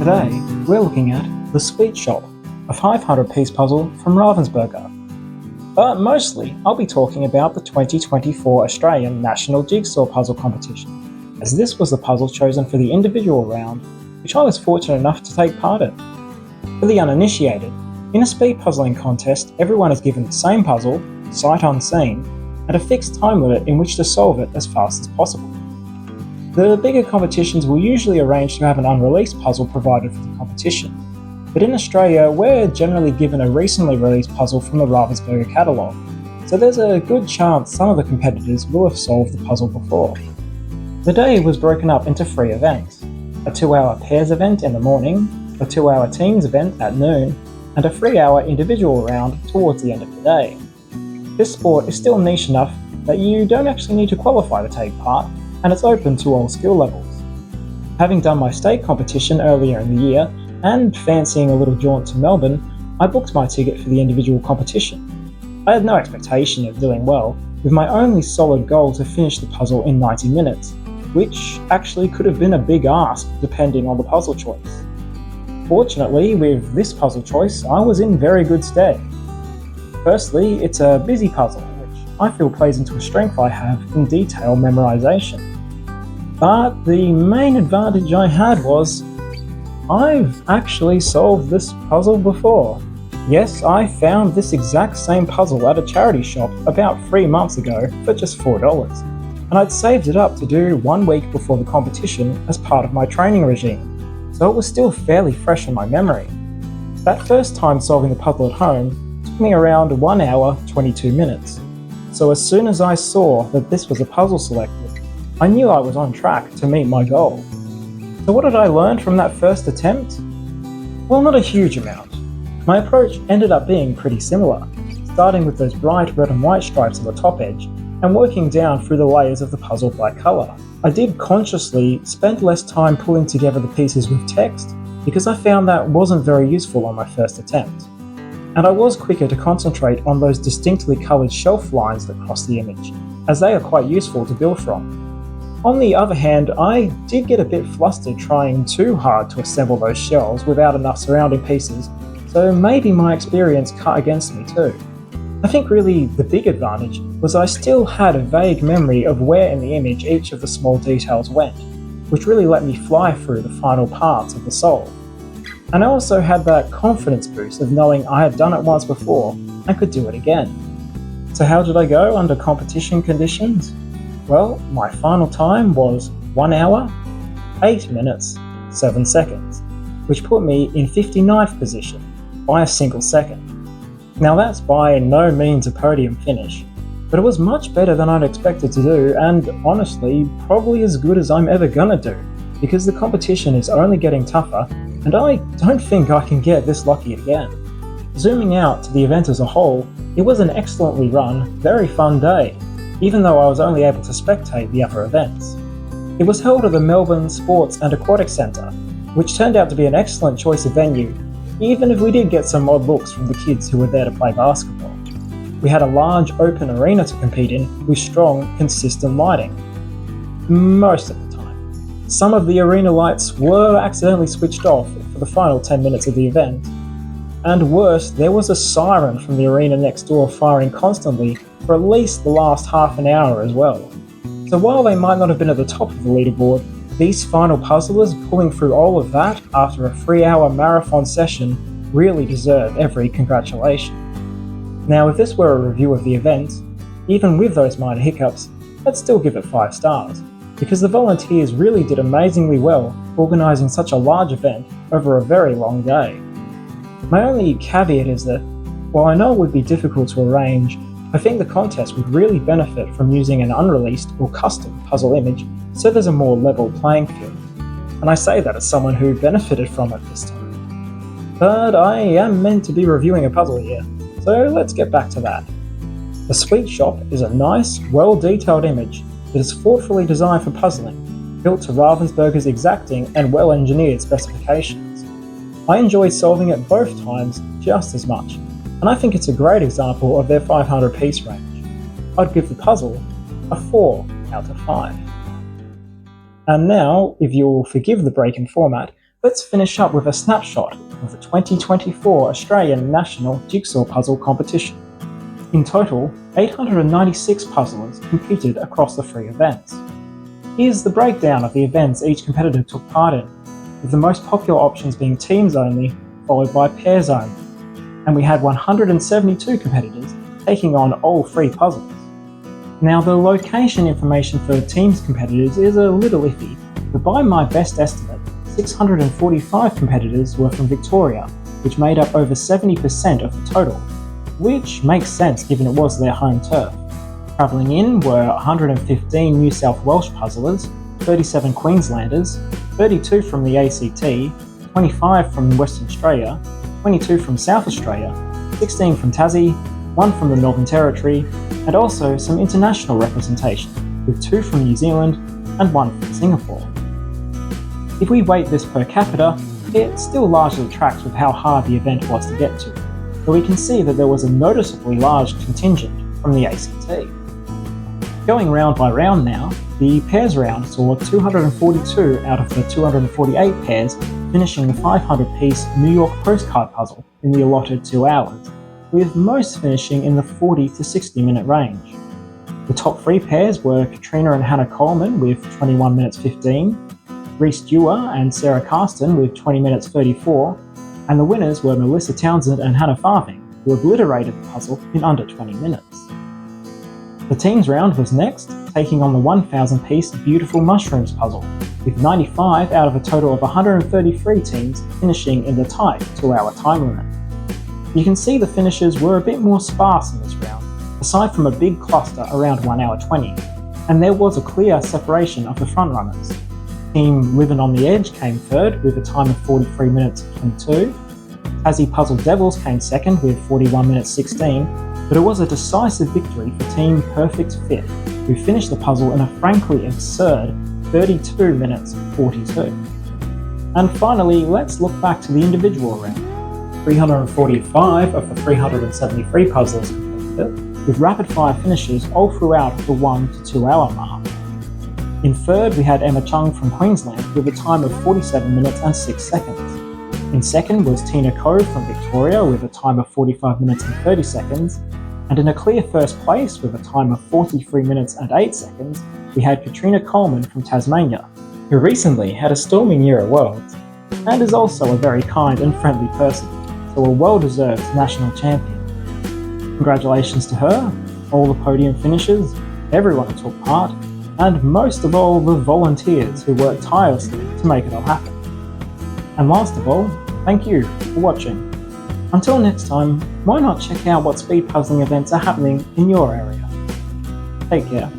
Today, we're looking at The Sweet Shop, a 500-piece puzzle from Ravensburger. But mostly, I'll be talking about the 2024 Australian National Jigsaw Puzzle Competition, as this was the puzzle chosen for the individual round, which I was fortunate enough to take part in. For the uninitiated, in a speed puzzling contest, everyone is given the same puzzle, sight unseen, and a fixed time limit in which to solve it as fast as possible. The bigger competitions will usually arrange to have an unreleased puzzle provided for the competition, but in Australia we're generally given a recently released puzzle from the Ravensburger catalogue, so there's a good chance some of the competitors will have solved the puzzle before. The day was broken up into 3 events: a 2-hour pairs event in the morning, a 2-hour teams event at noon, and a 3-hour individual round towards the end of the day. This sport is still niche enough that you don't actually need to qualify to take part, and it's open to all skill levels. Having done my state competition earlier in the year, and fancying a little jaunt to Melbourne, I booked my ticket for the individual competition. I had no expectation of doing well, with my only solid goal to finish the puzzle in 90 minutes, which actually could have been a big ask depending on the puzzle choice. Fortunately, with this puzzle choice, I was in very good stead. Firstly, it's a busy puzzle, which I feel plays into a strength I have in detail memorization. But the main advantage I had was, I've actually solved this puzzle before. Yes, I found this exact same puzzle at a charity shop about 3 months ago for just $4, and I'd saved it up to do 1 week before the competition as part of my training regime, so it was still fairly fresh in my memory. That first time solving the puzzle at home took me around 1 hour, 22 minutes. So as soon as I saw that this was a puzzle selected, I knew I was on track to meet my goal. So what did I learn from that first attempt? Well, not a huge amount. My approach ended up being pretty similar, starting with those bright red and white stripes on the top edge and working down through the layers of the puzzle by colour. I did consciously spend less time pulling together the pieces with text because I found that wasn't very useful on my first attempt. And I was quicker to concentrate on those distinctly coloured shelf lines that cross the image, as they are quite useful to build from. On the other hand, I did get a bit flustered trying too hard to assemble those shells without enough surrounding pieces, so maybe my experience cut against me too. I think really the big advantage was I still had a vague memory of where in the image each of the small details went, which really let me fly through the final parts of the solve. And I also had that confidence boost of knowing I had done it once before and could do it again. So how did I go under competition conditions? Well, my final time was 1 hour, 8 minutes, 7 seconds, which put me in 59th position by a single second. Now that's by no means a podium finish, but it was much better than I'd expected to do, and honestly, probably as good as I'm ever gonna do, because the competition is only getting tougher, and I don't think I can get this lucky again. Zooming out to the event as a whole, it was an excellently run, very fun day, even though I was only able to spectate the other events. It was held at the Melbourne Sports and Aquatic Centre, which turned out to be an excellent choice of venue, even if we did get some odd looks from the kids who were there to play basketball. We had a large open arena to compete in with strong, consistent lighting. Most of the time. Some of the arena lights were accidentally switched off for the final 10 minutes of the event. And worse, there was a siren from the arena next door firing constantly for at least the last half an hour as well. So while they might not have been at the top of the leaderboard, these final puzzlers pulling through all of that after a 3-hour marathon session really deserve every congratulation. Now if this were a review of the event, even with those minor hiccups, I'd still give it 5 stars, because the volunteers really did amazingly well organising such a large event over a very long day. My only caveat is that, while I know it would be difficult to arrange, I think the contest would really benefit from using an unreleased or custom puzzle image so there's a more level playing field. And I say that as someone who benefited from it this time. But I am meant to be reviewing a puzzle here, so let's get back to that. The Sweet Shop is a nice, well-detailed image that is thoughtfully designed for puzzling, built to Ravensburger's exacting and well-engineered specifications. I enjoyed solving it both times just as much, and I think it's a great example of their 500-piece range. I'd give the puzzle a 4 out of 5. And now, if you'll forgive the break in format, let's finish up with a snapshot of the 2024 Australian National Jigsaw Puzzle Competition. In total, 896 puzzlers competed across the 3 events. Here's the breakdown of the events each competitor took part in, with the most popular options being teams only, followed by pairs only. And we had 172 competitors taking on all 3 puzzles. Now, the location information for teams competitors is a little iffy, but by my best estimate, 645 competitors were from Victoria, which made up over 70% of the total, which makes sense given it was their home turf. Travelling in were 115 New South Welsh puzzlers, 37 Queenslanders, 32 from the ACT, 25 from Western Australia, 22 from South Australia, 16 from Tassie, 1 from the Northern Territory, and also some international representation, with 2 from New Zealand and 1 from Singapore. If we weight this per capita, it still largely tracks with how hard the event was to get to, but we can see that there was a noticeably large contingent from the ACT. Going round by round now, the pairs round saw 242 out of the 248 pairs finishing the 500-piece New York postcard puzzle in the allotted 2 hours, with most finishing in the 40 to 60 minute range. The top 3 pairs were Katrina and Hannah Coleman with 21 minutes 15, Reese Dewar and Sarah Carston with 20 minutes 34, and the winners were Melissa Townsend and Hannah Farthing, who obliterated the puzzle in under 20 minutes. The teams round was next, taking on the 1,000-piece Beautiful Mushrooms puzzle, with 95 out of a total of 133 teams finishing in the tight 2-hour time limit. You can see the finishes were a bit more sparse in this round, aside from a big cluster around 1 hour 20, and there was a clear separation of the frontrunners. Team Living on the Edge came third with a time of 43 minutes 22. Tassie Puzzle Devils came second with 41 minutes 16, but it was a decisive victory for Team Perfect Fit, who finished the puzzle in a frankly absurd 32 minutes 42. And finally, let's look back to the individual round. 345 of the 373 puzzlers completed, with rapid-fire finishes all throughout the 1 to 2 hour mark. In third, we had Emma Chung from Queensland with a time of 47 minutes and 6 seconds. In second was Tina Cove from Victoria with a time of 45 minutes and 30 seconds. And in a clear first place with a time of 43 minutes and 8 seconds, we had Katrina Coleman from Tasmania, who recently had a storming year at Worlds, and is also a very kind and friendly person, so a well-deserved national champion. Congratulations to her, all the podium finishers, everyone who took part, and most of all the volunteers who worked tirelessly to make it all happen. And last of all, thank you for watching. Until next time, why not check out what speed puzzling events are happening in your area? Take care.